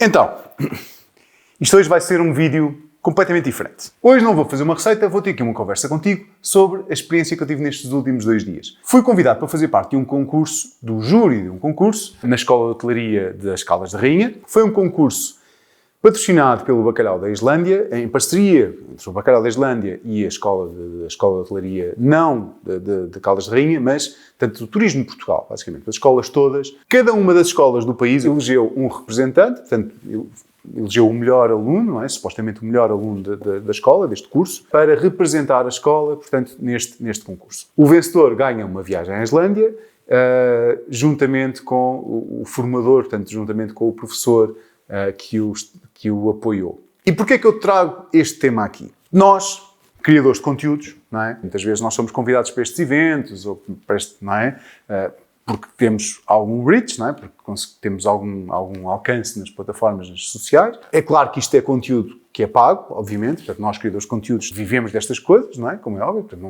Então, isto hoje vai ser um vídeo completamente diferente. Hoje não vou fazer uma receita, vou ter aqui uma conversa contigo sobre a experiência que eu tive nestes últimos 2 dias. Fui convidado para fazer parte de um concurso, do júri de um concurso, na Escola de Hotelaria das Caldas da Rainha. Foi um concurso patrocinado pelo Bacalhau da Islândia, em parceria entre o Bacalhau da Islândia e a Escola de Hotelaria, não de Caldas da Rainha, mas tanto do Turismo de Portugal, basicamente, as escolas todas. Cada uma das escolas do país elegeu um representante, portanto, elegeu o melhor aluno, não é? Supostamente o melhor aluno da escola, deste curso, para representar a escola, portanto, neste concurso. O vencedor ganha uma viagem à Islândia, juntamente com o formador, portanto, juntamente com o professor que o apoiou. E porquê é que eu trago este tema aqui? Nós, criadores de conteúdos, não é? Muitas vezes nós somos convidados para estes eventos, ou para este, não é? Porque temos algum reach, não é? Porque temos algum alcance nas plataformas sociais. É claro que isto é conteúdo que é pago, obviamente. Portanto, nós, criadores de conteúdos, vivemos destas coisas, não é? Como é óbvio. Portanto,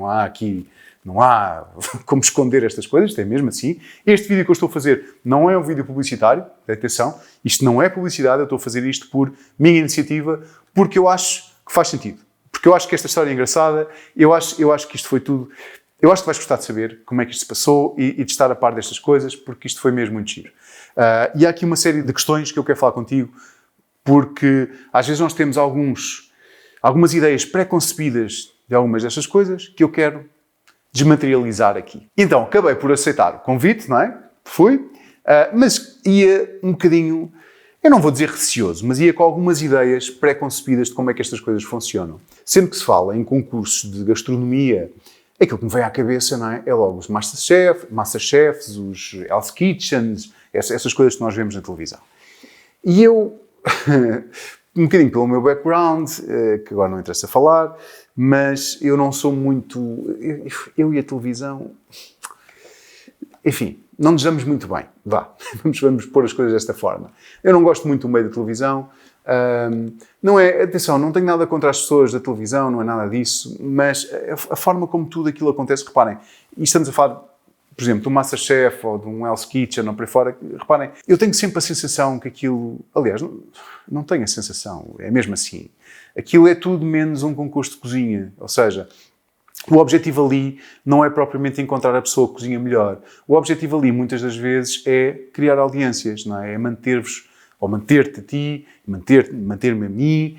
não há como esconder estas coisas, isto é mesmo assim. Este vídeo que eu estou a fazer não é um vídeo publicitário, atenção, isto não é publicidade, eu estou a fazer isto por minha iniciativa, porque eu acho que faz sentido. Porque eu acho que esta história é engraçada, eu acho que isto foi tudo. Eu acho que vais gostar de saber como é que isto se passou e de estar a par destas coisas, porque isto foi mesmo muito giro. E há aqui uma série de questões que eu quero falar contigo, porque às vezes nós temos algumas ideias pré-concebidas de algumas destas coisas que eu quero desmaterializar aqui. Então, acabei por aceitar o convite, não é? Fui, mas ia um bocadinho, eu não vou dizer receoso, mas ia com algumas ideias pré-concebidas de como é que estas coisas funcionam. Sempre que se fala em concursos de gastronomia, aquilo que me vem à cabeça, não é? É logo os Masterchefs, os Hell's Kitchens, essas coisas que nós vemos na televisão. E eu, um bocadinho pelo meu background, que agora não interessa falar, mas eu não sou muito... Eu e a televisão... Enfim, não nos damos muito bem. Vamos pôr as coisas desta forma. Eu não gosto muito do meio da televisão. Não é, atenção, não tenho nada contra as pessoas da televisão, não é nada disso, mas a forma como tudo aquilo acontece, reparem, e estamos a falar, por exemplo, de um Masterchef ou de um Hell's Kitchen ou por aí fora, reparem, eu tenho sempre a sensação que aquilo, aliás, não tenho a sensação, é mesmo assim, aquilo é tudo menos um concurso de cozinha, ou seja, o objetivo ali não é propriamente encontrar a pessoa que cozinha melhor, o objetivo ali muitas das vezes é criar audiências, não é? É manter-vos ou manter-te a ti, manter-me a mim,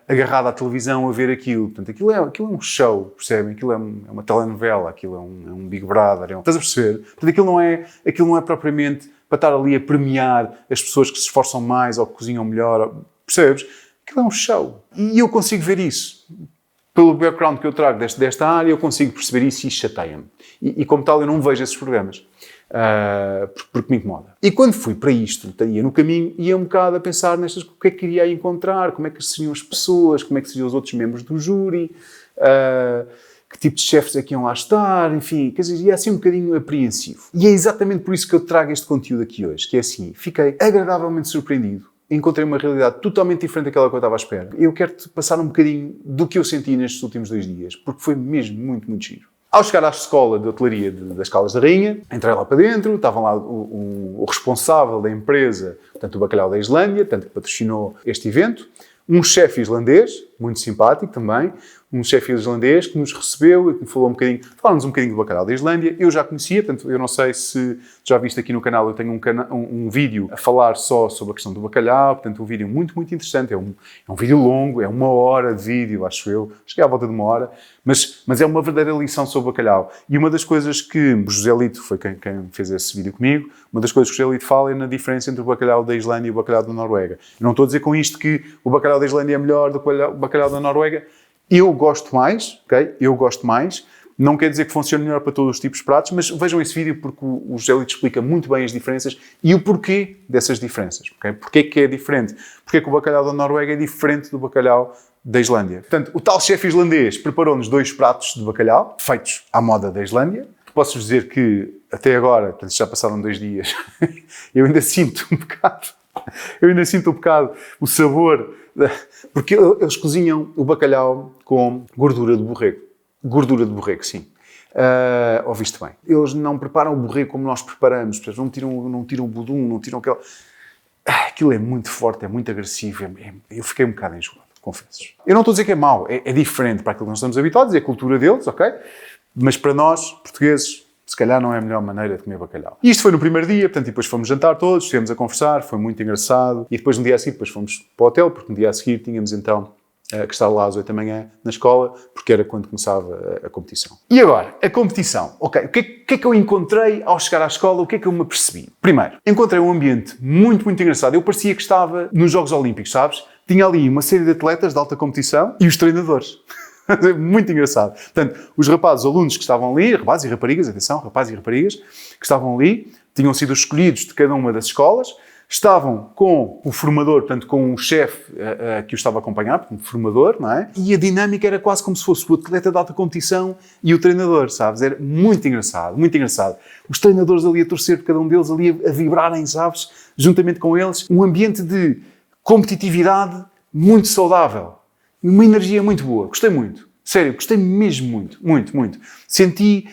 agarrado à televisão a ver aquilo. Portanto, aquilo é um show, percebem? Aquilo é uma telenovela, aquilo é um Big Brother. Estás a perceber? Portanto, aquilo não é propriamente para estar ali a premiar as pessoas que se esforçam mais ou que cozinham melhor, percebes? Aquilo é um show. E eu consigo ver isso. Pelo background que eu trago desta área, eu consigo perceber isso e chateia-me. E como tal, eu não vejo esses programas. Porque me incomoda. E quando fui para isto, ia no caminho, ia um bocado a pensar nestas, o que é que iria encontrar, como é que seriam as pessoas, como é que seriam os outros membros do júri, que tipo de chefes é que iam lá estar, enfim, quer dizer, ia assim um bocadinho apreensivo. E é exatamente por isso que eu trago este conteúdo aqui hoje, que é assim, fiquei agradavelmente surpreendido, encontrei uma realidade totalmente diferente daquela que eu estava à espera. Eu quero-te passar um bocadinho do que eu senti nestes últimos 2 dias, porque foi mesmo muito, muito giro. Ao chegar à escola de hotelaria das Caldas da Rainha, entrei lá para dentro, estavam lá o responsável da empresa, portanto o Bacalhau da Islândia, portanto que patrocinou este evento, um chefe islandês, muito simpático também, um chefe islandês que nos recebeu e que me falou-nos um bocadinho do Bacalhau da Islândia. Eu já conhecia, portanto, eu não sei se já viste aqui no canal, eu tenho um vídeo a falar só sobre a questão do bacalhau, portanto, um vídeo muito, muito interessante. É um vídeo longo, é 1 hora de vídeo, acho que é à volta de 1 hora, mas é uma verdadeira lição sobre o bacalhau. E uma das coisas que o José Lito, foi quem fez esse vídeo comigo, uma das coisas que o José Lito fala é na diferença entre o bacalhau da Islândia e o bacalhau da Noruega. Eu não estou a dizer com isto que o bacalhau da Islândia é melhor do que o bacalhau da Noruega. Eu gosto mais, ok? Eu gosto mais. Não quer dizer que funcione melhor para todos os tipos de pratos, mas vejam esse vídeo porque o José Lito explica muito bem as diferenças e o porquê dessas diferenças, ok? Porquê que é diferente? Porquê que o bacalhau da Noruega é diferente do bacalhau da Islândia? Portanto, o tal chefe islandês preparou-nos 2 pratos de bacalhau, feitos à moda da Islândia. Posso-vos dizer que, até agora, portanto, já passaram 2 dias, eu ainda sinto um bocado o sabor, porque eles cozinham o bacalhau com gordura de borrego. Gordura de borrego, sim. Ouviste bem. Eles não preparam o borrego como nós preparamos. Não tiram o budum, não tiram aquela... aquilo é muito forte, é muito agressivo, eu fiquei um bocado enjoado, confesso. Eu não estou a dizer que é mau, é diferente para aquilo que nós estamos habituados, é a cultura deles, ok? Mas para nós, portugueses, se calhar não é a melhor maneira de comer bacalhau. E isto foi no primeiro dia, portanto, e depois fomos jantar todos, estivemos a conversar, foi muito engraçado. E depois no dia a seguir, depois fomos para o hotel, porque no dia a seguir tínhamos então que estar lá às 8 da manhã na escola, porque era quando começava a competição. E agora, a competição. Ok, o que é que eu encontrei ao chegar à escola? O que é que eu me apercebi? Primeiro, encontrei um ambiente muito, muito engraçado. Eu parecia que estava nos Jogos Olímpicos, sabes? Tinha ali uma série de atletas de alta competição e os treinadores. Muito engraçado. Portanto, os rapazes, os alunos que estavam ali, rapazes e raparigas, atenção, rapazes e raparigas, que estavam ali, tinham sido escolhidos de cada uma das escolas, estavam com o formador, portanto, com o chefe que o estava a acompanhar, portanto, formador, não é? E a dinâmica era quase como se fosse o atleta de alta competição e o treinador, sabes? Era muito engraçado, muito engraçado. Os treinadores ali a torcer por cada um deles, ali a vibrarem, sabes? Juntamente com eles. Um ambiente de competitividade muito saudável. Uma energia muito boa. Gostei muito. Sério, gostei mesmo muito. Muito, muito. Senti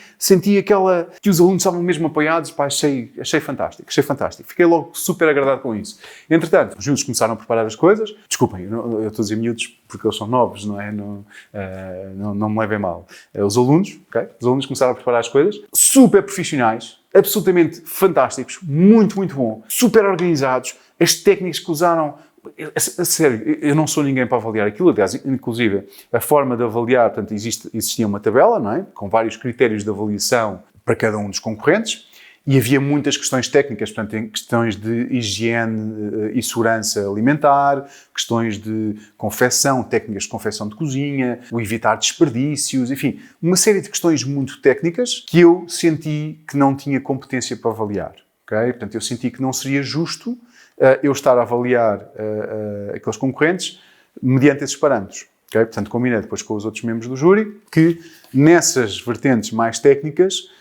aquela... que os alunos estavam mesmo apoiados. Pá, achei fantástico. Achei fantástico. Fiquei logo super agradado com isso. Entretanto, os miúdos começaram a preparar as coisas. Desculpem, eu estou a dizer miúdos porque eles são novos, não é? Não me levem mal. Os alunos, ok? Os alunos começaram a preparar as coisas. Super profissionais. Absolutamente fantásticos. Muito, muito bom. Super organizados. As técnicas que usaram... A sério, eu não sou ninguém para avaliar aquilo. Aliás, inclusive, a forma de avaliar, portanto, existia uma tabela, não é? Com vários critérios de avaliação para cada um dos concorrentes e havia muitas questões técnicas, portanto, questões de higiene e segurança alimentar, questões de confecção, técnicas de confecção de cozinha, o evitar desperdícios, enfim, uma série de questões muito técnicas que eu senti que não tinha competência para avaliar, ok? Portanto, eu senti que não seria justo eu estar a avaliar aqueles concorrentes mediante esses parâmetros. Okay? Portanto, combinei depois com os outros membros do júri que nessas vertentes mais técnicas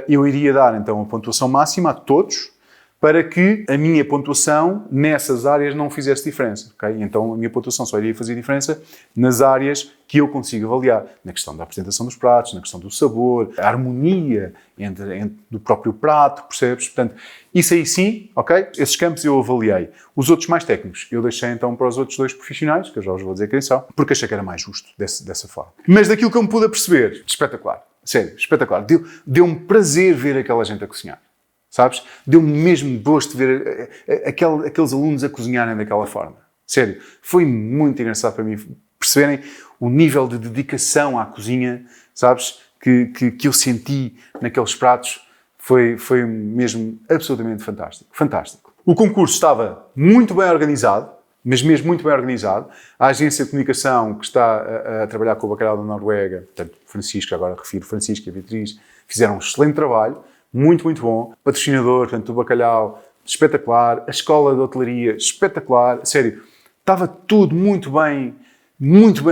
eu iria dar então a pontuação máxima a todos para que a minha pontuação nessas áreas não fizesse diferença. Okay? Então a minha pontuação só iria fazer diferença nas áreas que eu consigo avaliar. Na questão da apresentação dos pratos, na questão do sabor, a harmonia do próprio prato, percebes? Portanto, isso aí sim, ok? Esses campos eu avaliei. Os outros mais técnicos eu deixei então para os outros dois profissionais, que eu já vos vou dizer quem são, porque achei que era mais justo dessa forma. Mas daquilo que eu me pude perceber, espetacular. Sério, espetacular. Deu-me prazer ver aquela gente a cozinhar. Sabes? Deu-me mesmo gosto de ver aqueles alunos a cozinharem daquela forma. Sério, foi muito engraçado para mim perceberem o nível de dedicação à cozinha, sabes? Que eu senti naqueles pratos. Foi mesmo absolutamente fantástico. Fantástico. O concurso estava muito bem organizado, mas mesmo muito bem organizado. A agência de comunicação que está a trabalhar com o bacalhau da Noruega, portanto, Francisco, agora refiro Francisco e a Beatriz, fizeram um excelente trabalho. Muito, muito bom. Patrocinador, portanto, do bacalhau, espetacular. A escola de hotelaria, espetacular. Sério, estava tudo muito bem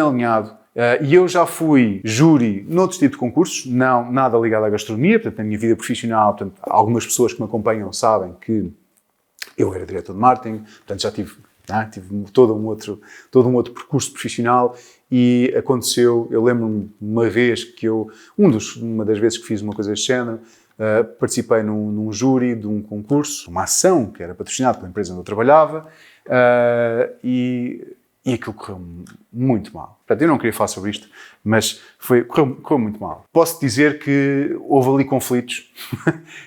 alinhado. E eu já fui júri noutros tipos de concursos, não nada ligado à gastronomia, portanto, na minha vida profissional, portanto, algumas pessoas que me acompanham sabem que eu era diretor de marketing, portanto, já tive todo um outro percurso profissional e aconteceu, eu lembro-me uma vez que uma das vezes que fiz uma coisa deste género, participei num júri de um concurso, uma ação que era patrocinada pela empresa onde eu trabalhava e aquilo correu muito mal. Portanto, eu não queria falar sobre isto, mas correu muito mal. Posso dizer que houve ali conflitos.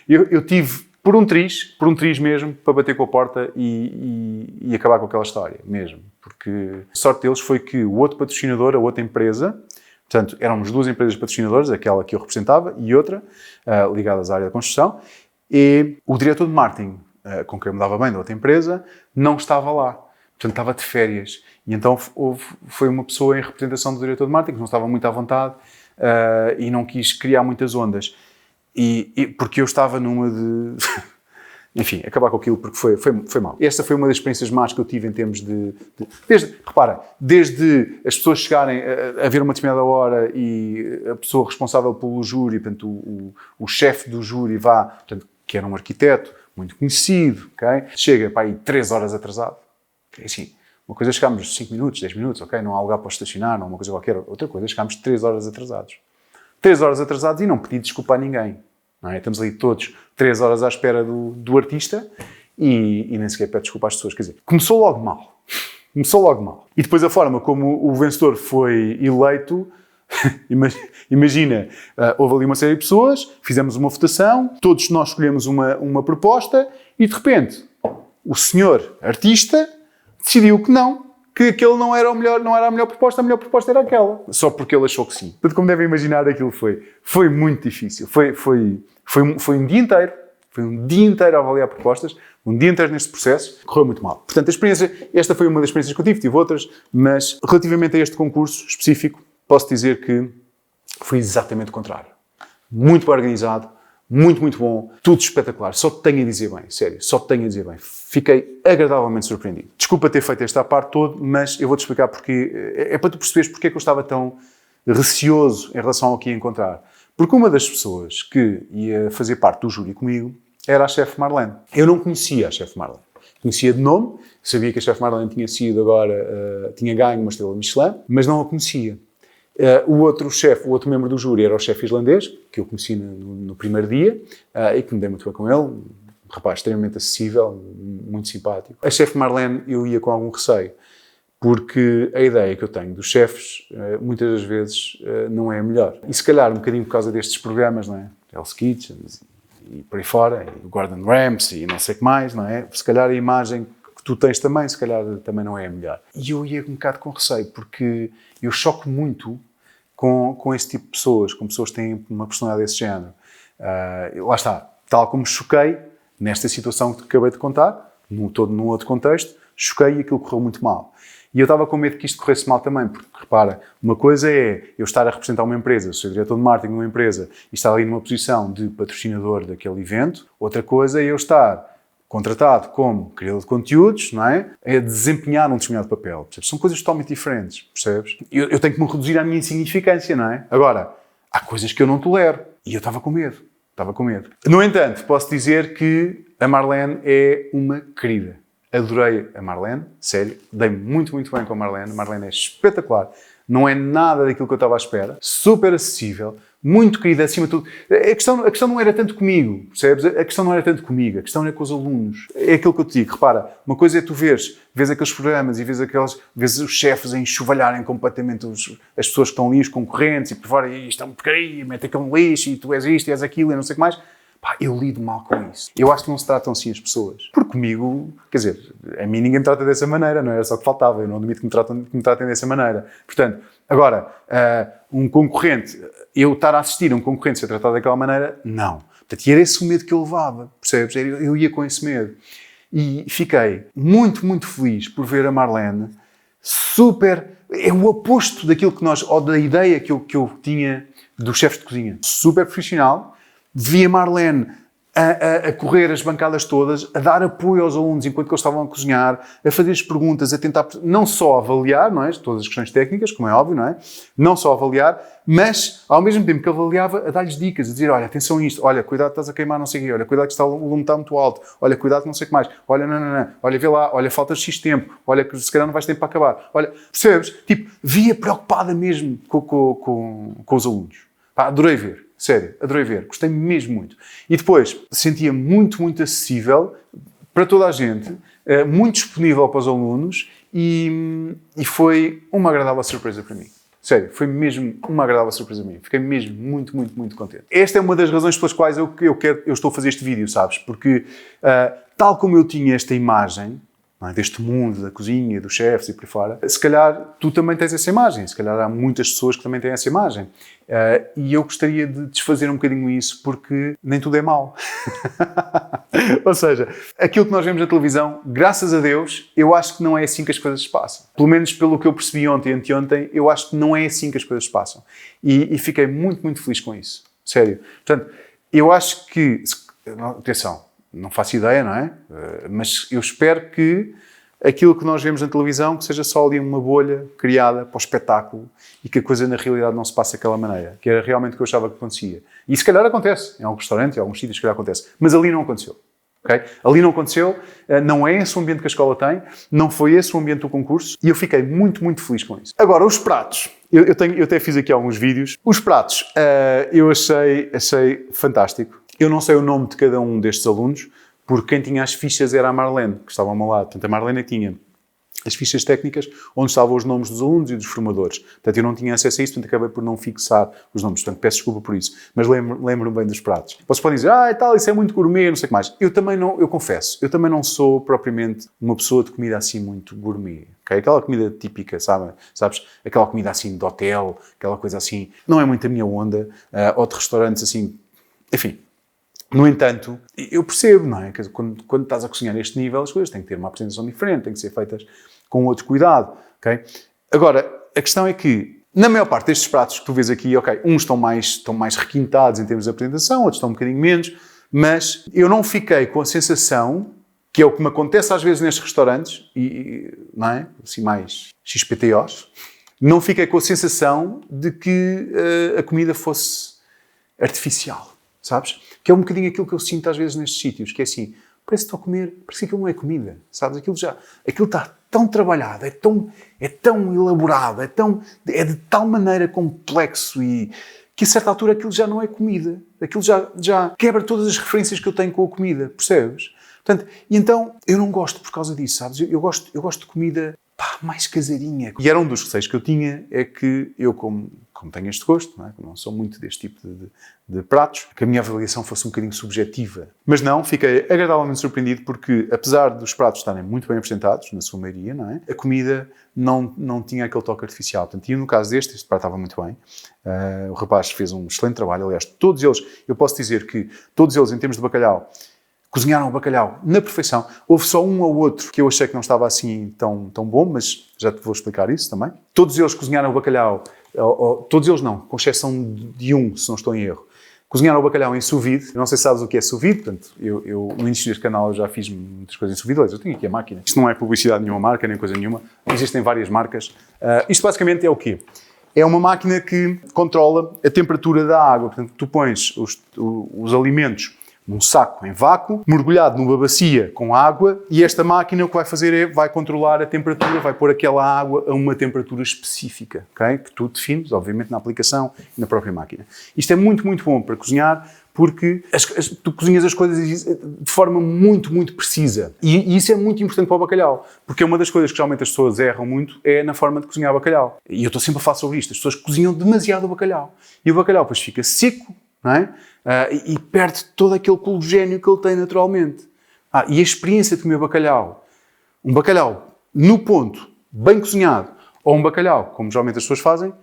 eu tive por um triz mesmo, para bater com a porta e acabar com aquela história mesmo. Porque a sorte deles foi que o outro patrocinador, a outra empresa, portanto, éramos duas empresas patrocinadoras, aquela que eu representava e outra, ligadas à área da construção, e o diretor de marketing, com quem eu me dava bem da outra empresa, não estava lá. Portanto, estava de férias. E então foi uma pessoa em representação do diretor de marketing, que não estava muito à vontade e não quis criar muitas ondas. Porque eu estava numa de... Enfim, acabar com aquilo porque foi mal. Esta foi uma das experiências más que eu tive em termos desde as pessoas chegarem a ver uma determinada hora e a pessoa responsável pelo júri, portanto, o chefe do júri portanto, que era um arquiteto muito conhecido, okay? Chega para aí 3 horas atrasado. Okay? Assim, uma coisa chegámos 5 minutos, 10 minutos, ok? Não há lugar para estacionar, não há uma coisa qualquer. Outra coisa, chegámos 3 horas atrasados. 3 horas atrasados e não pedi desculpa a ninguém. Não é? Estamos ali todos 3 horas à espera do artista e nem sequer pede desculpa às pessoas. Quer dizer, começou logo mal. Começou logo mal. E depois a forma como o vencedor foi eleito, imagina, houve ali uma série de pessoas, fizemos uma votação, todos nós escolhemos uma proposta e de repente o senhor artista decidiu que aquele não era a melhor proposta, a melhor proposta era aquela. Só porque ele achou que sim. Portanto, como devem imaginar, aquilo foi muito difícil. Foi um dia inteiro. Foi um dia inteiro a avaliar propostas, um dia inteiro neste processo, correu muito mal. Portanto, esta foi uma das experiências que eu tive outras, mas relativamente a este concurso específico, posso dizer que foi exatamente o contrário. Muito bem organizado, muito, muito bom, tudo espetacular. Só te tenho a dizer bem, sério, só te tenho a dizer bem. Fiquei agradavelmente surpreendido. Desculpa ter feito esta parte toda, mas eu vou-te explicar porque, é para tu perceberes porque é que eu estava tão receoso em relação ao que ia encontrar. Porque uma das pessoas que ia fazer parte do júri comigo era a chefe Marlene. Eu não conhecia a chefe Marlene. Conhecia de nome, sabia que a chefe Marlene tinha sido agora, tinha ganho uma estrela Michelin, mas não a conhecia. O outro membro do júri era o chefe islandês, que eu conheci no primeiro dia, e que me dei muito bem com ele, um rapaz extremamente acessível, muito simpático. A chefe Marlene eu ia com algum receio, porque a ideia que eu tenho dos chefes, muitas das vezes, não é a melhor. E se calhar um bocadinho por causa destes programas, não é? Hell's Kitchen e por aí fora, e o Gordon Ramsay e não sei o que mais, não é? Se calhar a imagem que tu tens também, se calhar também não é a melhor. E eu ia um bocado com receio, porque eu choco muito com esse tipo de pessoas, com pessoas que têm uma personalidade desse género. Lá está, tal como choquei nesta situação que acabei de contar, num outro contexto, choquei e aquilo correu muito mal. E eu estava com medo que isto corresse mal também, porque, repara, uma coisa é eu estar a representar uma empresa, sou diretor de marketing de uma empresa e estar ali numa posição de patrocinador daquele evento, outra coisa é eu estar contratado como criador de conteúdos, não é? A desempenhar um determinado papel. Percebes? São coisas totalmente diferentes, percebes? Eu tenho que me reduzir à minha insignificância, não é? Agora, há coisas que eu não tolero. E eu estava com medo. No entanto, posso dizer que a Marlene é uma querida. Adorei a Marlene, sério. Dei-me muito, muito bem com a Marlene. A Marlene é espetacular. Não é nada daquilo que eu estava à espera. Super acessível. Muito querida, acima de tudo. A questão não era tanto comigo, percebes? A questão não era tanto comigo, a questão era com os alunos. É aquilo que eu te digo. Repara, uma coisa é tu vês aqueles programas e vês os chefes a enxovalharem completamente as pessoas que estão ali, os concorrentes, e por fora, isto é uma porcaria, mete aquele lixo, e tu és isto, e és aquilo, e não sei o que mais. Pá, eu lido mal com isso. Eu acho que não se tratam assim as pessoas. Porque comigo, quer dizer, a mim ninguém me trata dessa maneira, não era só que faltava. Eu não admito que me tratem dessa maneira. Portanto, agora, um concorrente, eu estar a assistir a um concorrente ser tratado daquela maneira, não. Portanto, e era esse o medo que eu levava, percebes? Eu ia com esse medo. E fiquei muito, muito feliz por ver a Marlene super... É o oposto daquilo que ou da ideia que eu tinha dos chefes de cozinha. Super profissional. Vi a Marlene a correr as bancadas todas, a dar apoio aos alunos enquanto eles estavam a cozinhar, a fazer as perguntas, a tentar não só avaliar, não é? Todas as questões técnicas, como é óbvio, não é? Não só avaliar, mas ao mesmo tempo que avaliava, a dar-lhes dicas, a dizer, olha, atenção a isto, olha, cuidado, estás a queimar não sei o quê, olha, cuidado que o lume está muito alto, olha, cuidado não sei o que mais, olha, não, olha, vê lá, olha, falta X tempo, olha, que se calhar não vais ter tempo para acabar, olha, percebes? Tipo, via preocupada mesmo com os alunos. Pá, adorei ver. Sério, adorei ver. Gostei mesmo muito. E depois, sentia muito, muito acessível para toda a gente, muito disponível para os alunos e foi uma agradável surpresa para mim. Sério, foi mesmo uma agradável surpresa para mim. Fiquei mesmo muito, muito, muito contente. Esta é uma das razões pelas quais eu estou a fazer este vídeo, sabes? Porque, tal como eu tinha esta imagem, deste mundo da cozinha, dos chefes e por aí fora, se calhar tu também tens essa imagem, se calhar há muitas pessoas que também têm essa imagem. E eu gostaria de desfazer um bocadinho isso, porque nem tudo é mau. Ou seja, aquilo que nós vemos na televisão, graças a Deus, eu acho que não é assim que as coisas se passam. Pelo menos pelo que eu percebi ontem e anteontem, eu acho que não é assim que as coisas se passam. E fiquei muito, muito feliz com isso. Sério. Portanto, eu acho que... Atenção, não faço ideia, não é? Mas eu espero que aquilo que nós vemos na televisão que seja só ali uma bolha criada para o espetáculo e que a coisa na realidade não se passe daquela maneira, que era realmente o que eu achava que acontecia. E se calhar acontece, em alguns restaurantes, em alguns sítios, se calhar acontece. Mas ali não aconteceu. Okay? Ali não aconteceu, não é esse o ambiente que a escola tem, não foi esse o ambiente do concurso e eu fiquei muito, muito feliz com isso. Agora, os pratos. Eu até fiz aqui alguns vídeos. Os pratos eu achei fantástico. Eu não sei o nome de cada um destes alunos, porque quem tinha as fichas era a Marlene, que estava ao meu lado. Portanto, a Marlene é que tinha as fichas técnicas onde estavam os nomes dos alunos e dos formadores. Portanto, eu não tinha acesso a isso, portanto, acabei por não fixar os nomes. Portanto, peço desculpa por isso. Mas lembro-me bem dos pratos. Vocês podem dizer, e tal, isso é muito gourmet, não sei o que mais. Eu também não, eu confesso, eu também não sou propriamente uma pessoa de comida assim muito gourmet. Okay? Aquela comida típica, sabes? Aquela comida assim de hotel, aquela coisa assim, não é muito a minha onda, ou de restaurantes assim, enfim. No entanto, eu percebo, não é? Que quando estás a cozinhar neste nível, as coisas têm que ter uma apresentação diferente, têm que ser feitas com outro cuidado, ok? Agora, a questão é que, na maior parte destes pratos que tu vês aqui, ok, uns estão mais requintados em termos de apresentação, outros estão um bocadinho menos, mas eu não fiquei com a sensação, que é o que me acontece às vezes nestes restaurantes, não é? Assim mais XPTOs, não fiquei com a sensação de que a comida fosse artificial, sabes? Que é um bocadinho aquilo que eu sinto às vezes nestes sítios, que é assim, parece que estou a comer, parece que aquilo não é comida, sabes? Aquilo está tão trabalhado, é tão elaborado, é de tal maneira complexo e que a certa altura aquilo já não é comida. Aquilo já quebra todas as referências que eu tenho com a comida, percebes? Portanto, e então eu não gosto por causa disso, sabes? Eu gosto de comida mais caseirinha. E era um dos receios que eu tinha, é que eu, como tenho este gosto, não é? Não sou muito deste tipo de pratos, que a minha avaliação fosse um bocadinho subjetiva. Mas não, fiquei agradavelmente surpreendido porque, apesar dos pratos estarem muito bem apresentados, na sua maioria, não é? A comida não tinha aquele toque artificial. Portanto, e no caso este prato estava muito bem. O rapaz fez um excelente trabalho. Aliás, todos eles, eu posso dizer que todos eles, em termos de bacalhau, cozinharam o bacalhau na perfeição. Houve só um ou outro que eu achei que não estava assim tão bom, mas já te vou explicar isso também. Todos eles cozinharam o bacalhau, todos eles não, com exceção de um, se não estou em erro. Cozinharam o bacalhau em sous vide. Não sei se sabes o que é sous vide, portanto, eu no início deste canal eu já fiz muitas coisas em sous vide. Aliás, eu tenho aqui a máquina. Isto não é publicidade de nenhuma marca, nem coisa nenhuma. Existem várias marcas. Isto basicamente é o quê? É uma máquina que controla a temperatura da água. Portanto, tu pões os alimentos num saco em vácuo, mergulhado numa bacia com água, e esta máquina o que vai fazer vai controlar a temperatura, vai pôr aquela água a uma temperatura específica, okay? Que tu defines, obviamente, na aplicação e na própria máquina. Isto é muito, muito bom para cozinhar, porque tu cozinhas as coisas de forma muito, muito precisa. E isso é muito importante para o bacalhau, porque uma das coisas que geralmente as pessoas erram muito é na forma de cozinhar bacalhau. E eu estou sempre a falar sobre isto. As pessoas cozinham demasiado o bacalhau. E o bacalhau depois fica seco, não é? E perde todo aquele colagênio que ele tem naturalmente. E a experiência de comer bacalhau, um bacalhau no ponto, bem cozinhado, ou um bacalhau, como geralmente as pessoas fazem,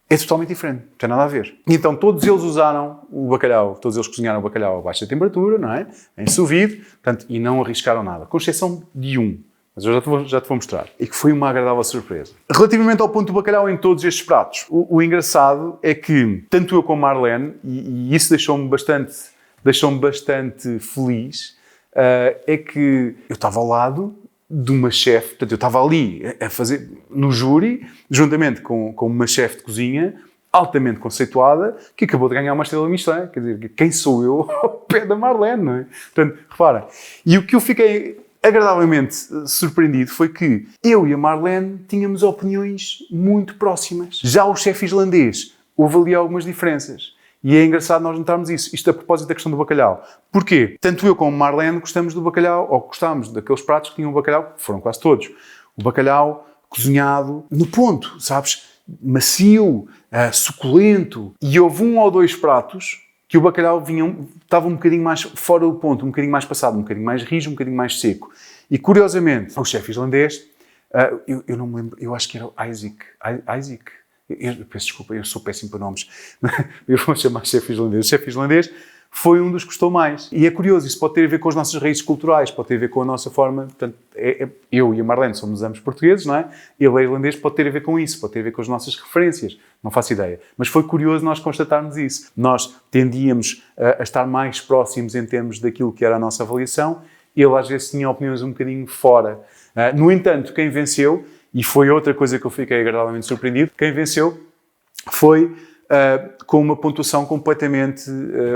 é totalmente diferente, não tem nada a ver. E então todos eles usaram o bacalhau, todos eles cozinharam o bacalhau a baixa temperatura, não é? Em sous vide, portanto, e não arriscaram nada, com exceção de um. Mas eu já te vou mostrar. E que foi uma agradável surpresa. Relativamente ao ponto do bacalhau em todos estes pratos, o engraçado é que, tanto eu como a Marlene, e isso deixou-me bastante feliz, é que eu estava ao lado de uma chefe, portanto, eu estava ali a fazer, no júri, juntamente com uma chefe de cozinha, altamente conceituada, que acabou de ganhar uma estrela Michelin. Quer dizer, quem sou eu ao pé da Marlene, não é? Portanto, repara. E o que eu fiquei agradavelmente surpreendido foi que eu e a Marlene tínhamos opiniões muito próximas. Já o chefe islandês, houve ali algumas diferenças. E é engraçado nós notarmos isso. Isto a propósito da questão do bacalhau. Porquê? Tanto eu como a Marlene gostamos do bacalhau, ou gostámos daqueles pratos que tinham o bacalhau, que foram quase todos. O bacalhau cozinhado no ponto, sabes? Macio, suculento. E houve um ou dois pratos que o bacalhau estava um bocadinho mais fora do ponto, um bocadinho mais passado, um bocadinho mais rijo, um bocadinho mais seco. E, curiosamente, o chefe islandês, eu não me lembro, eu acho que era o Isaac. Eu peço desculpa, eu sou péssimo para nomes. Eu vou chamar chefe islandês. O chefe islandês foi um dos que gostou mais. E é curioso, isso pode ter a ver com as nossas raízes culturais, pode ter a ver com a nossa forma. Portanto, eu e a Marlene somos ambos portugueses, não é? Ele é irlandês, pode ter a ver com isso, pode ter a ver com as nossas referências. Não faço ideia. Mas foi curioso nós constatarmos isso. Nós tendíamos a estar mais próximos em termos daquilo que era a nossa avaliação. Ele às vezes tinha opiniões um bocadinho fora. No entanto, quem venceu, e foi outra coisa que eu fiquei agradavelmente surpreendido, quem venceu foi com uma pontuação completamente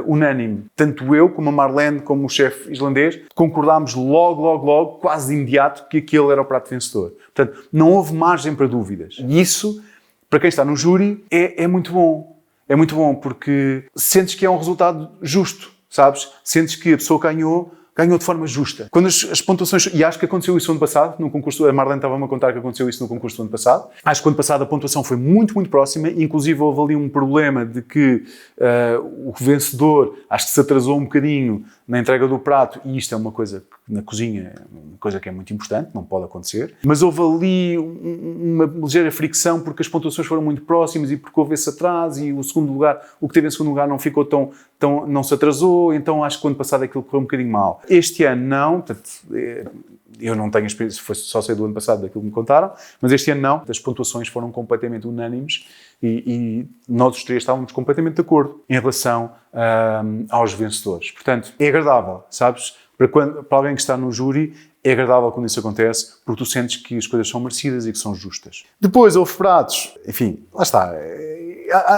unânime. Tanto eu, como a Marlene, como o chefe islandês, concordámos logo, quase de imediato, que aquele era o prato vencedor. Portanto, não houve margem para dúvidas. E isso, para quem está no júri, é muito bom. É muito bom porque sentes que é um resultado justo, sabes? Sentes que a pessoa ganhou ganhou de forma justa. Quando as pontuações... E acho que aconteceu isso no ano passado, no concurso... A Marlene estava-me a contar que aconteceu isso no concurso do ano passado. Acho que no ano passado a pontuação foi muito, muito próxima. Inclusive houve ali um problema de que o vencedor, acho que se atrasou um bocadinho na entrega do prato. E isto é uma coisa que na cozinha, uma coisa que é muito importante, não pode acontecer. Mas houve ali uma ligeira fricção porque as pontuações foram muito próximas e porque houve esse atraso e o segundo lugar, o que teve em segundo lugar não ficou não se atrasou. Então acho que o ano passado aquilo correu um bocadinho mal. Este ano não, portanto, eu não tenho experiência, foi só sei do ano passado daquilo que me contaram, mas este ano não. As pontuações foram completamente unânimes e nós os três estávamos completamente de acordo em relação aos vencedores. Portanto, é agradável, sabes? Para alguém que está no júri, é agradável quando isso acontece, porque tu sentes que as coisas são merecidas e que são justas. Depois houve pratos, enfim, lá está,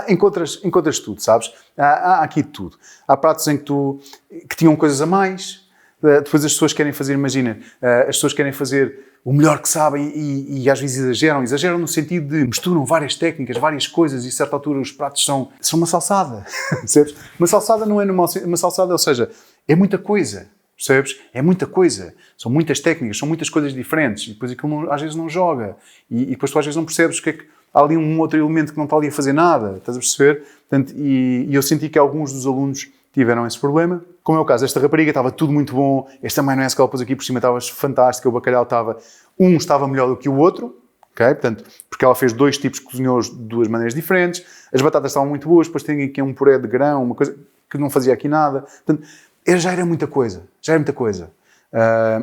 encontras tudo, sabes? Há aqui tudo. Há pratos em que tinham coisas a mais, depois as pessoas querem fazer, imagina, as pessoas querem fazer o melhor que sabem e às vezes exageram no sentido de misturam várias técnicas, várias coisas e a certa altura os pratos são uma salsada, percebes? Uma salsada não é uma salsada, ou seja, é muita coisa. Percebes? É muita coisa. São muitas técnicas, são muitas coisas diferentes. E depois aquilo às vezes não joga. E depois tu às vezes não percebes que é que há ali um outro elemento que não está ali a fazer nada. Estás a perceber? Portanto, e eu senti que alguns dos alunos tiveram esse problema. Como é o caso desta rapariga, estava tudo muito bom. Esta maionese que ela pôs aqui por cima estava fantástica. O bacalhau estava melhor do que o outro. Okay? Portanto, porque ela fez 2 tipos, cozinhou de 2 maneiras diferentes. As batatas estavam muito boas. Depois tem aqui um puré de grão, uma coisa que não fazia aqui nada. Portanto, já era muita coisa.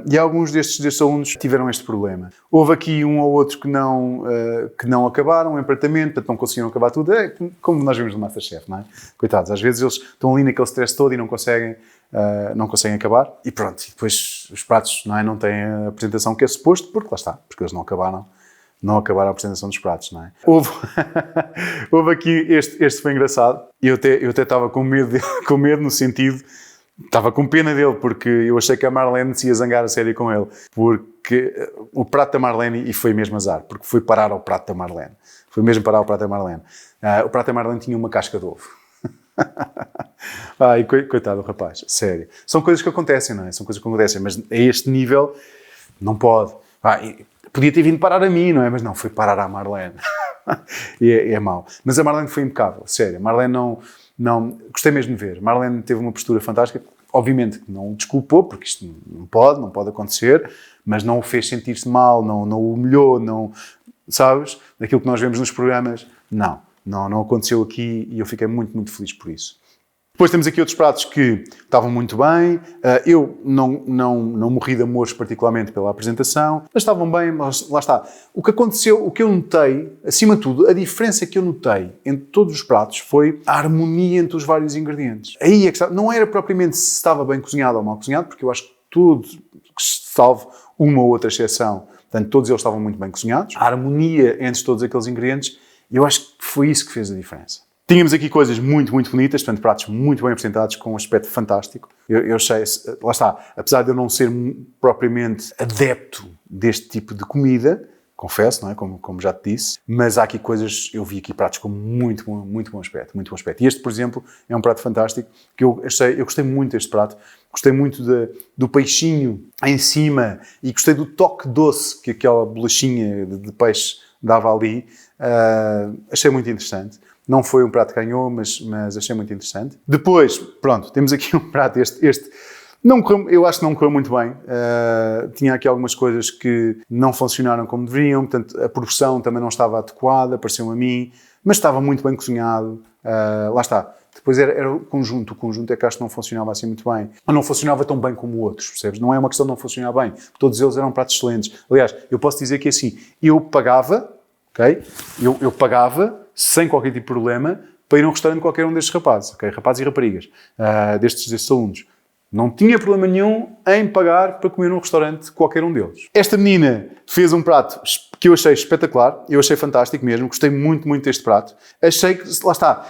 E alguns destes alunos tiveram este problema. Houve aqui um ou outro que não acabaram o empratamento, portanto não conseguiram acabar tudo. É como nós vimos no Masterchef, não é? Coitados, às vezes eles estão ali naquele stress todo e não conseguem acabar. E pronto, e depois os pratos não têm a apresentação que é suposto, porque lá está, porque eles não acabaram a apresentação dos pratos, não é? Houve aqui, este foi engraçado, e eu até estava com medo no sentido... Estava com pena dele, porque eu achei que a Marlene se ia zangar a sério com ele. Porque o prato da Marlene, e foi mesmo azar, porque foi parar ao prato da Marlene. Foi mesmo parar ao prato da Marlene. O prato da Marlene tinha uma casca de ovo. Ai, coitado do rapaz, sério. São coisas que acontecem, não é? São coisas que acontecem, mas a este nível não pode. Podia ter vindo parar a mim, não é? Mas não, foi parar à Marlene. E é mau. Mas a Marlene foi impecável, sério. A Marlene não, gostei mesmo de ver. Marlene teve uma postura fantástica. Obviamente que não o desculpou, porque isto não pode acontecer, mas não o fez sentir-se mal, não o humilhou, não, sabes? Daquilo que nós vemos nos programas, não aconteceu aqui e eu fiquei muito, muito feliz por isso. Depois temos aqui outros pratos que estavam muito bem. Eu não morri de amores particularmente pela apresentação, mas estavam bem, mas lá está. O que aconteceu, o que eu notei, acima de tudo, a diferença que eu notei entre todos os pratos foi a harmonia entre os vários ingredientes. Aí é que não era propriamente se estava bem cozinhado ou mal cozinhado, porque eu acho que tudo, salvo uma ou outra exceção, portanto, todos eles estavam muito bem cozinhados. A harmonia entre todos aqueles ingredientes, eu acho que foi isso que fez a diferença. Tínhamos aqui coisas muito, muito bonitas, portanto, pratos muito bem apresentados, com um aspecto fantástico. Eu achei, lá está, apesar de eu não ser propriamente adepto deste tipo de comida, confesso, não é? Como já te disse, mas há aqui coisas, eu vi aqui pratos com muito bom aspecto. E este, por exemplo, é um prato fantástico, que eu gostei muito deste prato, gostei muito do peixinho em cima e gostei do toque doce que aquela bolachinha de peixe dava ali. Achei muito interessante. Não foi um prato que ganhou, mas achei muito interessante. Depois, pronto, temos aqui um prato, este não correu, eu acho que não correu muito bem. Tinha aqui algumas coisas que não funcionaram como deveriam, portanto, a proporção também não estava adequada, pareceu-me a mim, mas estava muito bem cozinhado. Lá está. Depois era o conjunto é que acho que não funcionava assim muito bem. Ou não funcionava tão bem como outros, percebes? Não é uma questão de não funcionar bem. Todos eles eram pratos excelentes. Aliás, eu posso dizer que assim, eu pagava, ok? Eu pagava sem qualquer tipo de problema, para ir a um restaurante qualquer um destes rapazes, okay? Rapazes e raparigas, destes alunos. Não tinha problema nenhum em pagar para comer num restaurante qualquer um deles. Esta menina fez um prato que eu achei espetacular, eu achei fantástico mesmo, gostei muito, muito deste prato. Achei que, lá está,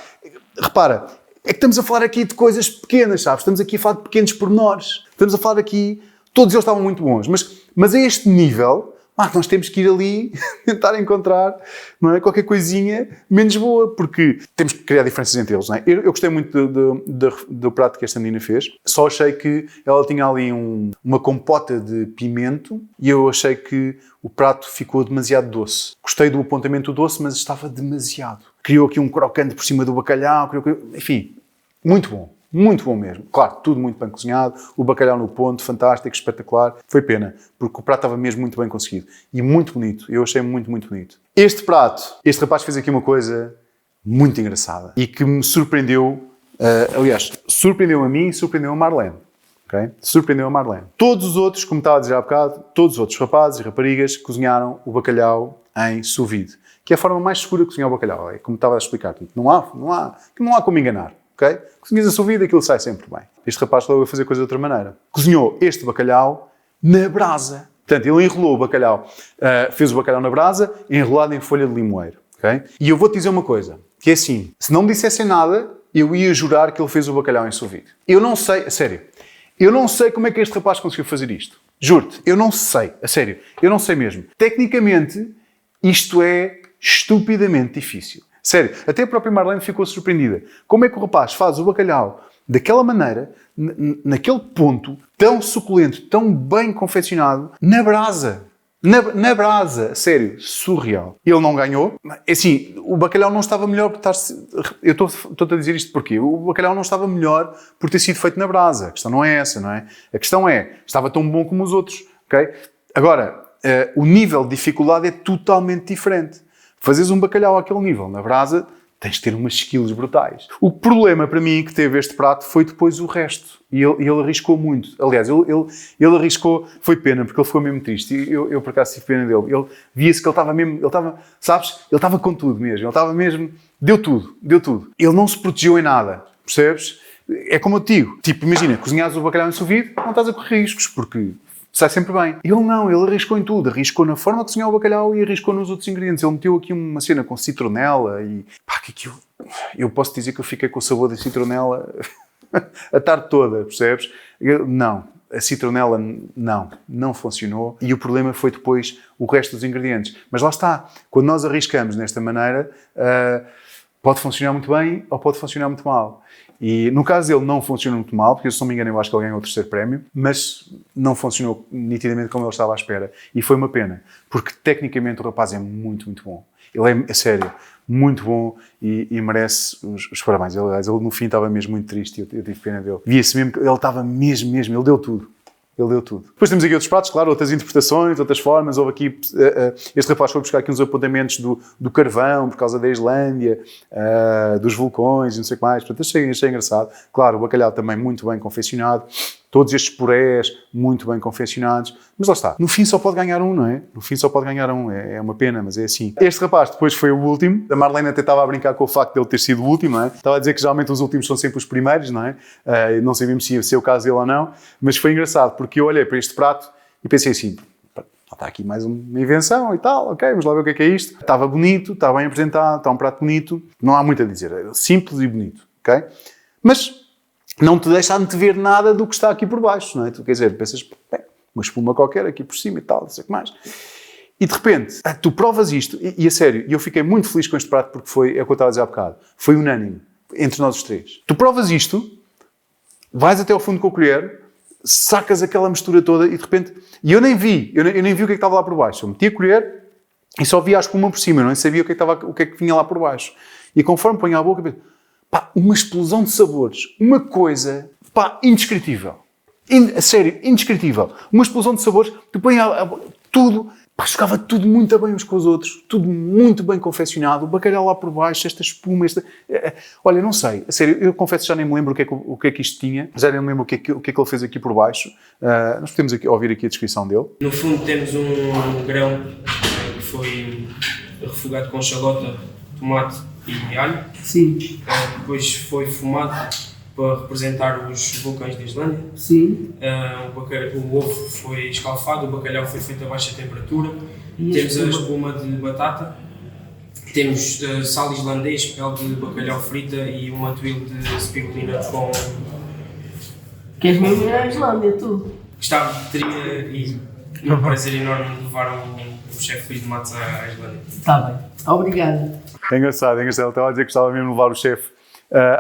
repara, é que estamos a falar aqui de coisas pequenas, sabes? Estamos aqui a falar de pequenos pormenores. Estamos a falar aqui, todos eles estavam muito bons, mas a este nível, nós temos que ir ali tentar encontrar, não é, qualquer coisinha menos boa, porque temos que criar diferenças entre eles, não é? Eu gostei muito do prato que esta menina fez, só achei que ela tinha ali uma compota de pimento e eu achei que o prato ficou demasiado doce. Gostei do apontamento do doce, mas estava demasiado. Criou aqui um crocante por cima do bacalhau, enfim, muito bom. Muito bom mesmo. Claro, tudo muito bem cozinhado. O bacalhau no ponto, fantástico, espetacular. Foi pena, porque o prato estava mesmo muito bem conseguido. E muito bonito. Eu achei muito, muito bonito. Este prato, este rapaz fez aqui uma coisa muito engraçada e que me surpreendeu. Aliás, surpreendeu a mim e surpreendeu a Marlene. Okay? Surpreendeu a Marlene. Todos os outros, como estava a dizer há bocado, todos os outros rapazes e raparigas cozinharam o bacalhau em sous vide, que é a forma mais segura de cozinhar o bacalhau. É como estava a explicar. Não há como enganar. Okay? Cozinhas a sua vida, aquilo sai sempre bem. Este rapaz falou a fazer coisa de outra maneira. Cozinhou este bacalhau na brasa. Portanto, ele enrolou o bacalhau, fez o bacalhau na brasa, enrolado em folha de limoeiro. Okay? E eu vou-te dizer uma coisa, que é assim, se não me dissessem nada, eu ia jurar que ele fez o bacalhau em sous vide. Eu não sei, a sério, eu não sei como é que este rapaz conseguiu fazer isto. Juro-te, eu não sei, a sério, eu não sei mesmo. Tecnicamente, isto é estupidamente difícil. Sério, até a própria Marlene ficou surpreendida. Como é que o rapaz faz o bacalhau daquela maneira, naquele ponto, tão suculento, tão bem confeccionado, na brasa? Na brasa, sério, surreal. Ele não ganhou. Assim, o bacalhau não estava melhor por estar... Eu estou a dizer isto porquê? O bacalhau não estava melhor por ter sido feito na brasa. A questão não é essa, não é? A questão é, estava tão bom como os outros, ok? Agora, o nível de dificuldade é totalmente diferente. Fazes um bacalhau àquele nível na brasa, tens de ter umas skills brutais. O problema para mim que teve este prato foi depois o resto. E ele arriscou muito. Aliás, ele arriscou... Foi pena, porque ele ficou mesmo triste. Eu por acaso tive pena dele. Ele via-se que ele estava mesmo... Ele estava, sabes? Ele estava com tudo mesmo. Ele estava mesmo... Deu tudo. Ele não se protegeu em nada. Percebes? É como eu te digo. Tipo, imagina, cozinhares o bacalhau em sous vide, não estás a correr riscos, porque... sai sempre bem. Ele não, ele arriscou em tudo. Arriscou na forma de cozinhar o bacalhau e arriscou nos outros ingredientes. Ele meteu aqui uma cena com citronela e... Pá, que aquilo... Eu posso dizer que eu fiquei com o sabor da citronela a tarde toda, percebes? Não. A citronela não funcionou. E o problema foi depois o resto dos ingredientes. Mas lá está. Quando nós arriscamos nesta maneira, pode funcionar muito bem ou pode funcionar muito mal. E no caso dele não funcionou muito mal, porque se não me engano eu acho que ele ganhou o terceiro prémio, mas não funcionou nitidamente como ele estava à espera. E foi uma pena, porque tecnicamente o rapaz é muito, muito bom. Ele é, a sério, muito bom e merece os parabéns. Aliás, ele no fim estava mesmo muito triste e eu tive pena dele. Via-se mesmo que ele estava mesmo, ele deu tudo. Ele deu tudo. Depois temos aqui outros pratos, claro, outras interpretações, outras formas. Houve aqui... este rapaz foi buscar aqui uns apontamentos do carvão, por causa da Islândia, dos vulcões e não sei o que mais. Portanto, achei engraçado. Claro, o bacalhau também muito bem confeccionado. Todos estes purés muito bem confeccionados. Mas lá está. No fim só pode ganhar um, não é? No fim só pode ganhar um. É uma pena, mas é assim. Este rapaz depois foi o último. A Marlene até estava a brincar com o facto de ele ter sido o último, não é? Estava a dizer que geralmente os últimos são sempre os primeiros, não é? Não sabíamos se ia ser o caso dele ou não. Mas foi engraçado, porque eu olhei para este prato e pensei assim... Está aqui mais uma invenção e tal, ok, vamos lá ver o que é isto. Estava bonito, está bem apresentado, está um prato bonito. Não há muito a dizer. É simples e bonito, ok? Mas... não te deixa antever nada do que está aqui por baixo, não é? Tu, quer dizer, pensas, bem, uma espuma qualquer aqui por cima e tal, não sei o que mais. E de repente, tu provas isto, e a sério, e eu fiquei muito feliz com este prato porque foi, é o que eu estava a dizer há bocado, foi unânime, entre nós os três. Tu provas isto, vais até ao fundo com a colher, sacas aquela mistura toda e de repente... E eu nem vi o que é que estava lá por baixo. Eu meti a colher e só via a espuma por cima, eu nem sabia o que é que vinha lá por baixo. E conforme ponho à boca... Pá, uma explosão de sabores. Uma coisa, pá, indescritível. A sério, indescritível. Uma explosão de sabores. Depois tudo, pá, chegava tudo muito bem uns com os outros. Tudo muito bem confeccionado. O bacalhau lá por baixo, esta espuma, olha, não sei. A sério, eu confesso já nem me lembro o que é que isto tinha. Já nem me lembro o que é que ele fez aqui por baixo. Nós podemos ouvir aqui a descrição dele. No fundo temos um grão que foi refogado com xalota, tomate e alho. Sim. Depois foi fumado para representar os vulcões da Islândia. Sim. O ovo foi escalfado, o bacalhau foi feito a baixa temperatura. Temos a espuma de batata. Temos sal islandês, pele de bacalhau frita e uma tuile de spirulina com... Queres mesmo ir à Islândia, tu? Teria e um prazer enorme de levar o chefe Luís de Matos à Islândia. Está bem. Obrigado. É engraçado. Ele estava a dizer que gostava mesmo de levar o chefe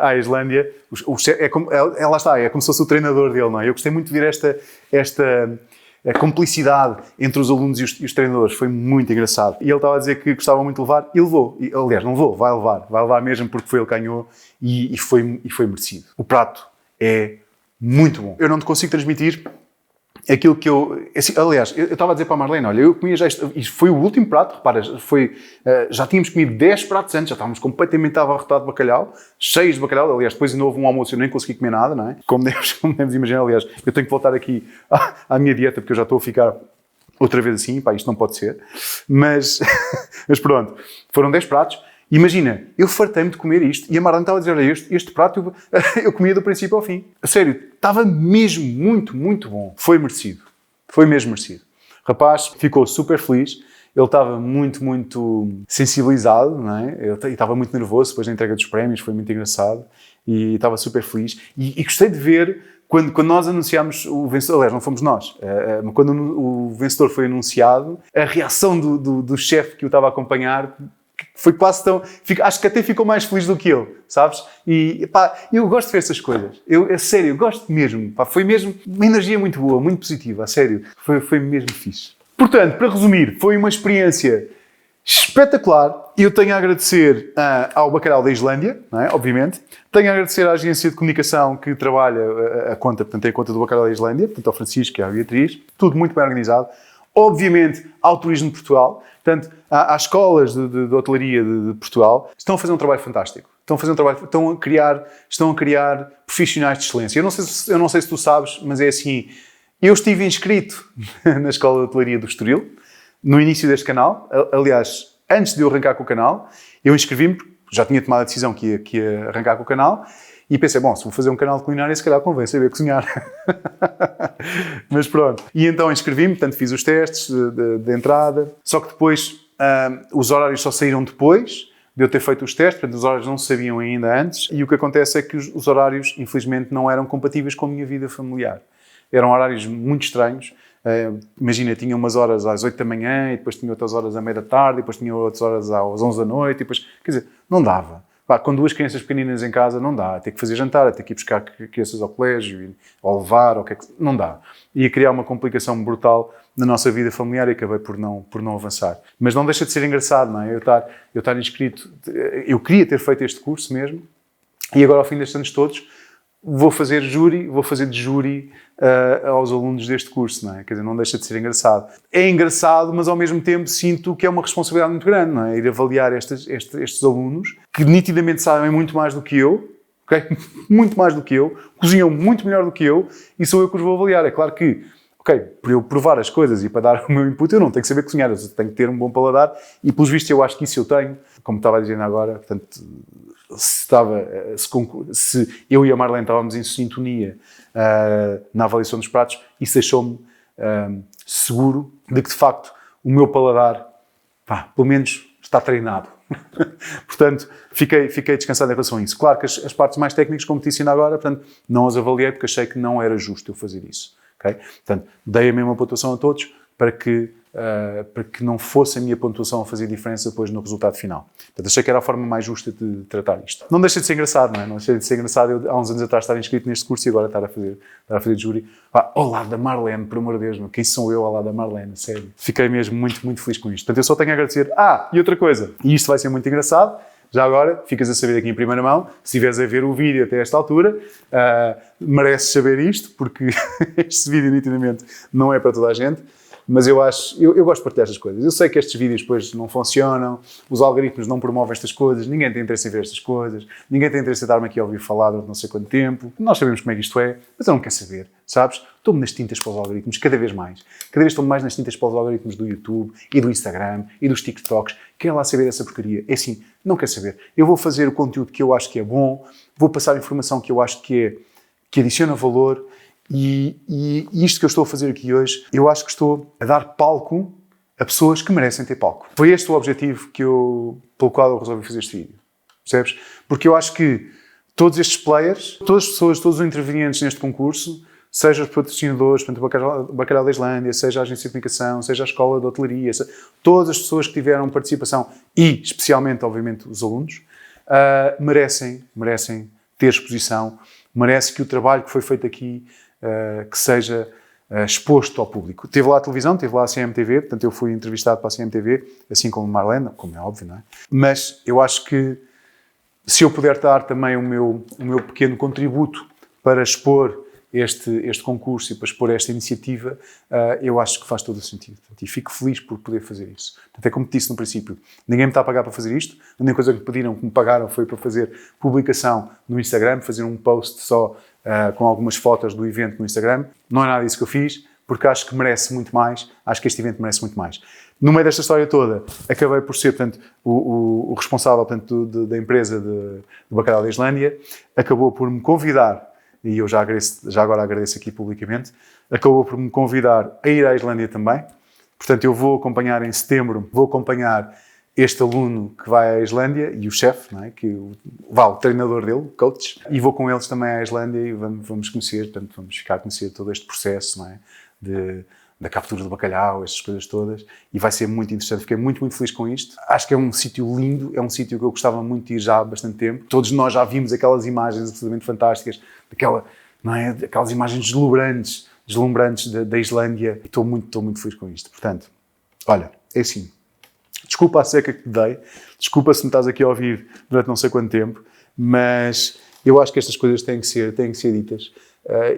à Islândia. O chefe, lá está, é como se fosse o treinador dele, não é? Eu gostei muito de ver esta cumplicidade entre os alunos e os treinadores. Foi muito engraçado. E ele estava a dizer que gostava muito de levar e levou. Aliás, não levou, vai levar mesmo porque foi ele que ganhou e foi merecido. O prato é muito bom. Eu não te consigo transmitir aquilo que eu... Aliás, eu estava a dizer para a Marlene, olha, eu comia já isto foi o último prato, repara, já tínhamos comido 10 pratos antes, já estávamos completamente abarrotados de bacalhau, cheios de bacalhau, aliás, depois ainda houve um almoço e eu nem consegui comer nada, não é? Como devemos imaginar, aliás, eu tenho que voltar aqui à minha dieta porque eu já estou a ficar outra vez assim, pá, isto não pode ser, mas pronto, foram 10 pratos. Imagina, eu fartei-me de comer isto e a Marlene estava a dizer, olha, este prato eu comia do princípio ao fim. A sério, estava mesmo muito, muito bom. Foi merecido. Foi mesmo merecido. O rapaz ficou super feliz. Ele estava muito, muito sensibilizado, não é? Ele estava muito nervoso depois da entrega dos prémios, foi muito engraçado e estava super feliz. E gostei de ver, quando nós anunciámos o vencedor, aliás, não fomos nós, quando o vencedor foi anunciado, a reação do chefe que o estava a acompanhar foi quase tão... Acho que até ficou mais feliz do que eu, sabes? E pá, eu gosto de ver essas coisas. A sério, eu gosto mesmo. Pá, foi mesmo uma energia muito boa, muito positiva, a sério. Foi mesmo fixe. Portanto, para resumir, foi uma experiência espetacular. Eu tenho a agradecer ao Bacalhau da Islândia, não é? Obviamente. Tenho a agradecer à agência de comunicação que trabalha a conta, portanto, tem a conta do Bacalhau da Islândia, portanto, ao Francisco e à Beatriz. Tudo muito bem organizado. Obviamente, ao Turismo de Portugal. Portanto, às escolas de hotelaria de Portugal, estão a fazer um trabalho fantástico. Estão a criar profissionais de excelência. Eu não sei se tu sabes, mas é assim, eu estive inscrito na Escola de Hotelaria do Estoril, no início deste canal. Aliás, antes de eu arrancar com o canal, eu inscrevi-me, porque já tinha tomado a decisão que ia arrancar com o canal, e pensei, bom, se vou fazer um canal de culinária, se calhar convém saber cozinhar. Mas pronto. E então inscrevi-me, portanto fiz os testes de entrada, só que depois os horários só saíram depois de eu ter feito os testes, portanto os horários não se sabiam ainda antes, e o que acontece é que os horários, infelizmente, não eram compatíveis com a minha vida familiar. Eram horários muito estranhos. Imagina, tinha umas horas às 8 da manhã, e depois tinha outras horas à meia da tarde, e depois tinha outras horas às 11 da noite, e depois, quer dizer, não dava. Pá, com 2 crianças pequeninas em casa não dá, ter que fazer jantar, ter que ir buscar crianças ao colégio, ou levar, ou o que é que... Não dá. Ia criar uma complicação brutal na nossa vida familiar e acabei por não avançar. Mas não deixa de ser engraçado, não é? Eu estar inscrito, eu queria ter feito este curso mesmo, e agora ao fim destes anos todos, vou fazer de júri aos alunos deste curso, não é? Quer dizer, não deixa de ser engraçado. É engraçado, mas ao mesmo tempo sinto que é uma responsabilidade muito grande, não é? Ir avaliar estes alunos, que nitidamente sabem muito mais do que eu, ok? Muito mais do que eu, cozinham muito melhor do que eu, e sou eu que os vou avaliar. É claro que, ok, para eu provar as coisas e para dar o meu input, eu não tenho que saber cozinhar, eu tenho que ter um bom paladar, e pelos vistos eu acho que isso eu tenho, como estava dizendo agora, portanto... Se eu e a Marlene estávamos em sintonia na avaliação dos pratos, isso deixou-me seguro de que, de facto, o meu paladar, pelo menos, está treinado. Portanto, fiquei descansado em relação a isso. Claro que as partes mais técnicas, como te ensino agora, portanto, não as avaliei porque achei que não era justo eu fazer isso. Okay? Portanto, dei a mesma pontuação a todos para que não fosse a minha pontuação a fazer diferença depois no resultado final. Portanto, achei que era a forma mais justa de tratar isto. Não deixa de ser engraçado, não é? Não deixa de ser engraçado eu, há uns anos atrás, estar inscrito neste curso e agora estar a fazer de júri. Ao lado da Marlene, por amor de Deus, quem sou eu ao lado da Marlene? Sério. Fiquei mesmo muito, muito feliz com isto. Portanto, eu só tenho a agradecer. E outra coisa, e isto vai ser muito engraçado, já agora, ficas a saber aqui em primeira mão, se estiveres a ver o vídeo até esta altura, mereces saber isto, porque este vídeo nitidamente não é para toda a gente. Mas eu gosto de partilhar estas coisas. Eu sei que estes vídeos depois não funcionam, os algoritmos não promovem estas coisas, ninguém tem interesse em ver estas coisas, ninguém tem interesse em dar-me aqui a ouvir falar durante não sei quanto tempo. Nós sabemos como é que isto é, mas eu não quero saber, sabes? Estou-me nas tintas para os algoritmos, cada vez mais. Cada vez estou-me mais nas tintas para os algoritmos do YouTube e do Instagram e dos TikToks. Quero lá saber essa porcaria. É assim, não quero saber. Eu vou fazer o conteúdo que eu acho que é bom, vou passar a informação que eu acho que adiciona valor. E isto que eu estou a fazer aqui hoje, eu acho que estou a dar palco a pessoas que merecem ter palco. Foi este o objetivo pelo qual eu resolvi fazer este vídeo. Percebes? Porque eu acho que todos estes players, todas as pessoas, todos os intervenientes neste concurso, seja os patrocinadores, portanto, o Bacalhau da Islândia, seja a agência de comunicação, seja a escola de hotelaria, todas as pessoas que tiveram participação e, especialmente, obviamente, os alunos, merecem ter exposição, merece que o trabalho que foi feito aqui que seja exposto ao público. Teve lá a televisão, teve lá a CMTV, portanto eu fui entrevistado para a CMTV, assim como Marlene, como é óbvio, não é? Mas eu acho que se eu puder dar também o meu pequeno contributo para expor este concurso e para expor esta iniciativa, eu acho que faz todo o sentido. E fico feliz por poder fazer isso. Até como te disse no princípio, ninguém me está a pagar para fazer isto. A única coisa que me pediram, que me pagaram, foi para fazer publicação no Instagram, fazer um post só com algumas fotos do evento no Instagram. Não é nada disso que eu fiz, porque acho que merece muito mais. Acho que este evento merece muito mais. No meio desta história toda, acabei por ser, portanto, o responsável, portanto, da empresa do Bacalhau da Islândia. Acabou por me convidar, e eu já agora agradeço aqui publicamente, acabou por me convidar a ir à Islândia também. Portanto, eu vou acompanhar em setembro, vou acompanhar este aluno que vai à Islândia e o chefe, não é? O treinador dele, o coach, e vou com eles também à Islândia e vamos conhecer, portanto, vamos ficar a conhecer todo este processo, não é? Da captura do bacalhau, estas coisas todas, e vai ser muito interessante. Fiquei muito, muito feliz com isto. Acho que é um sítio lindo, é um sítio que eu gostava muito de ir já há bastante tempo. Todos nós já vimos aquelas imagens absolutamente fantásticas, aquelas imagens deslumbrantes da Islândia. Estou muito feliz com isto. Portanto, olha, é assim. Desculpa a seca que te dei, desculpa se me estás aqui a ouvir durante não sei quanto tempo, mas eu acho que estas coisas têm que ser ditas.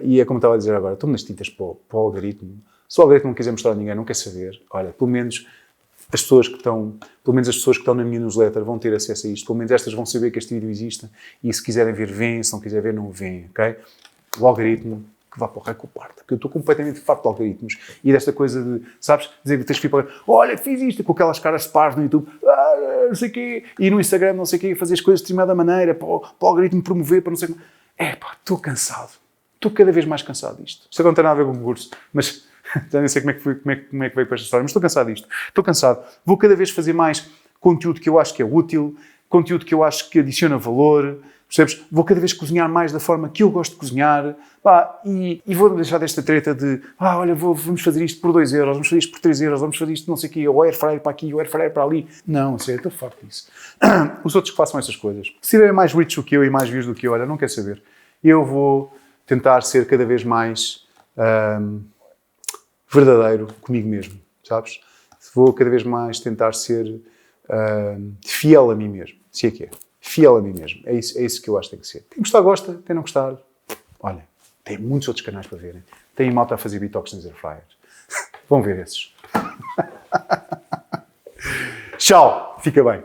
E é como estava a dizer agora, estou-me nas tintas para o algoritmo. Se o algoritmo não quiser mostrar a ninguém, não quer saber, olha, pelo menos as pessoas que estão na minha newsletter vão ter acesso a isto, pelo menos estas vão saber que este vídeo existe e se quiserem ver, veem, se não quiserem ver, não veem, ok? O algoritmo que vá para o raio com o parto, porque eu estou completamente farto de algoritmos e desta coisa de, sabes, dizer que tens que ir para olha, fiz isto, com aquelas caras de pares no YouTube, não sei o quê, e no Instagram, não sei o quê, fazer as coisas de determinada maneira, para o algoritmo promover, para não sei o quê. Estou cansado. Estou cada vez mais cansado disto. Isto não tem nada a ver com o concurso, mas já nem sei como é que veio para esta história, mas estou cansado disto. Estou cansado. Vou cada vez fazer mais conteúdo que eu acho que é útil, conteúdo que eu acho que adiciona valor, percebes? Vou cada vez cozinhar mais da forma que eu gosto de cozinhar, e vou deixar desta treta de, olha, vamos fazer isto por 2€, vamos fazer isto por 3€, vamos fazer isto não sei o quê, o air fryer para aqui, o air fryer para ali. Não, sério, estou farto disso. Os outros que façam essas coisas. Se tiverem mais rich do que eu e mais views do que eu, olha, não quero saber. Eu vou tentar ser cada vez mais verdadeiro comigo mesmo, sabes? Vou cada vez mais tentar ser fiel a mim mesmo, se é que é. Fiel a mim mesmo. É isso que eu acho que tem que ser. Quem gostar, gosta. Quem não gostar, olha, tem muitos outros canais para verem. Tem malta a fazer bitox nos air fryers. Vão ver esses. Tchau. Fica bem.